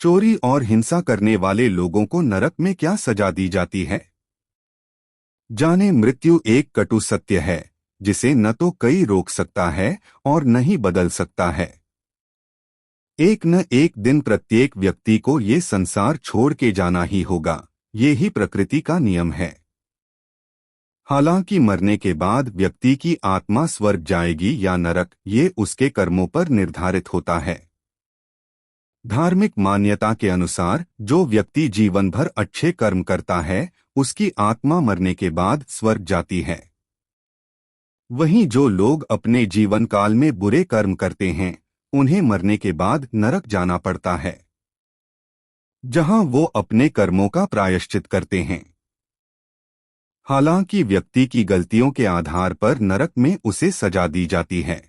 चोरी और हिंसा करने वाले लोगों को नरक में क्या सजा दी जाती है? जाने, मृत्यु एक कटु सत्य है जिसे न तो कोई रोक सकता है और न ही बदल सकता है। एक न एक दिन प्रत्येक व्यक्ति को ये संसार छोड़ के जाना ही होगा। ये ही प्रकृति का नियम है। हालांकि मरने के बाद व्यक्ति की आत्मा स्वर्ग जाएगी या नरक, ये उसके कर्मों पर निर्धारित होता है। धार्मिक मान्यता के अनुसार जो व्यक्ति जीवन भर अच्छे कर्म करता है उसकी आत्मा मरने के बाद स्वर्ग जाती है। वहीं जो लोग अपने जीवन काल में बुरे कर्म करते हैं उन्हें मरने के बाद नरक जाना पड़ता है, जहां वो अपने कर्मों का प्रायश्चित करते हैं। हालांकि व्यक्ति की गलतियों के आधार पर नरक में उसे सजा दी जाती है।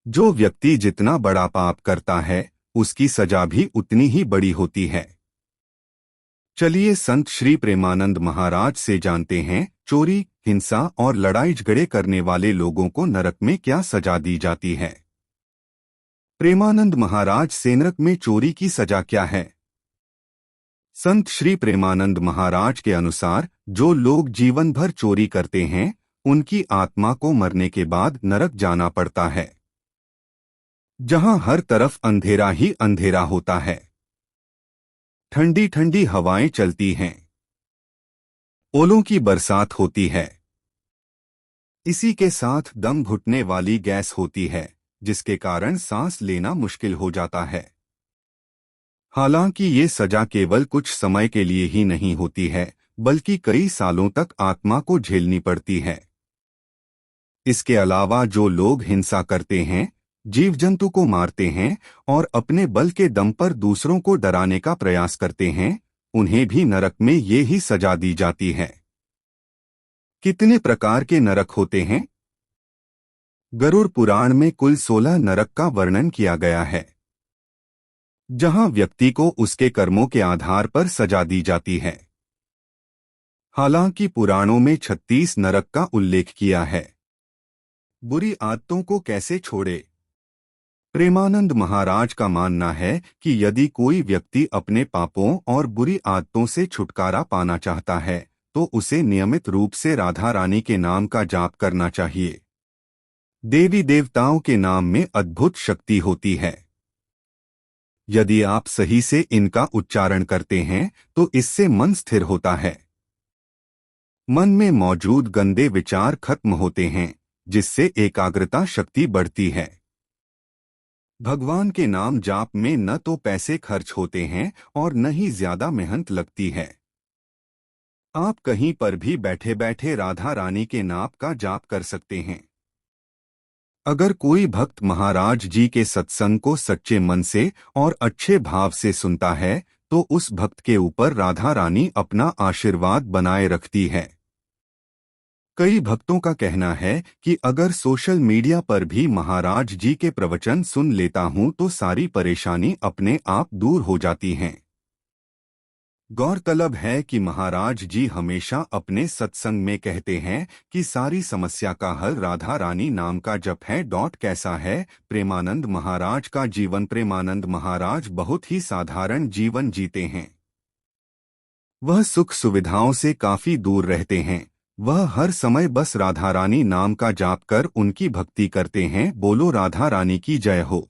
जो व्यक्ति जितना बड़ा पाप करता है उसकी सजा भी उतनी ही बड़ी होती है। चलिए संत श्री प्रेमानंद महाराज से जानते हैं, चोरी, हिंसा और लड़ाई झगड़े करने वाले लोगों को नरक में क्या सजा दी जाती है। प्रेमानंद महाराज से नरक में चोरी की सजा क्या है? संत श्री प्रेमानंद महाराज के अनुसार जो लोग जीवन भर चोरी करते हैं उनकी आत्मा को मरने के बाद नरक जाना पड़ता है, जहां हर तरफ अंधेरा ही अंधेरा होता है। ठंडी ठंडी हवाएं चलती हैं, ओलों की बरसात होती है। इसी के साथ दम घुटने वाली गैस होती है जिसके कारण सांस लेना मुश्किल हो जाता है। हालांकि ये सजा केवल कुछ समय के लिए ही नहीं होती है बल्कि कई सालों तक आत्मा को झेलनी पड़ती है। इसके अलावा जो लोग हिंसा करते हैं, जीव जंतु को मारते हैं और अपने बल के दम पर दूसरों को डराने का प्रयास करते हैं, उन्हें भी नरक में ये ही सजा दी जाती है। कितने प्रकार के नरक होते हैं? गरुड़ पुराण में कुल 16 नरक का वर्णन किया गया है, जहां व्यक्ति को उसके कर्मों के आधार पर सजा दी जाती है। हालांकि पुराणों में 36 नरक का उल्लेख किया है। बुरी आदतों को कैसे छोड़े? प्रेमानंद महाराज का मानना है कि यदि कोई व्यक्ति अपने पापों और बुरी आदतों से छुटकारा पाना चाहता है तो उसे नियमित रूप से राधा रानी के नाम का जाप करना चाहिए। देवी देवताओं के नाम में अद्भुत शक्ति होती है। यदि आप सही से इनका उच्चारण करते हैं तो इससे मन स्थिर होता है। मन में मौजूद गंदे विचार खत्म होते हैं जिससे एकाग्रता शक्ति बढ़ती है। भगवान के नाम जाप में न तो पैसे खर्च होते हैं और न ही ज्यादा मेहनत लगती है। आप कहीं पर भी बैठे बैठे राधा रानी के नाम का जाप कर सकते हैं। अगर कोई भक्त महाराज जी के सत्संग को सच्चे मन से और अच्छे भाव से सुनता है तो उस भक्त के ऊपर राधा रानी अपना आशीर्वाद बनाए रखती है। कई भक्तों का कहना है कि अगर सोशल मीडिया पर भी महाराज जी के प्रवचन सुन लेता हूं तो सारी परेशानी अपने आप दूर हो जाती हैं। गौरतलब है कि महाराज जी हमेशा अपने सत्संग में कहते हैं कि सारी समस्या का हल राधा रानी नाम का जप है। कैसा है प्रेमानंद महाराज का जीवन? प्रेमानंद महाराज बहुत ही साधारण जीवन जीते हैं। वह सुख सुविधाओं से काफी दूर रहते हैं। वह हर समय बस राधा रानी नाम का जाप कर उनकी भक्ति करते हैं। बोलो राधा रानी की जय हो।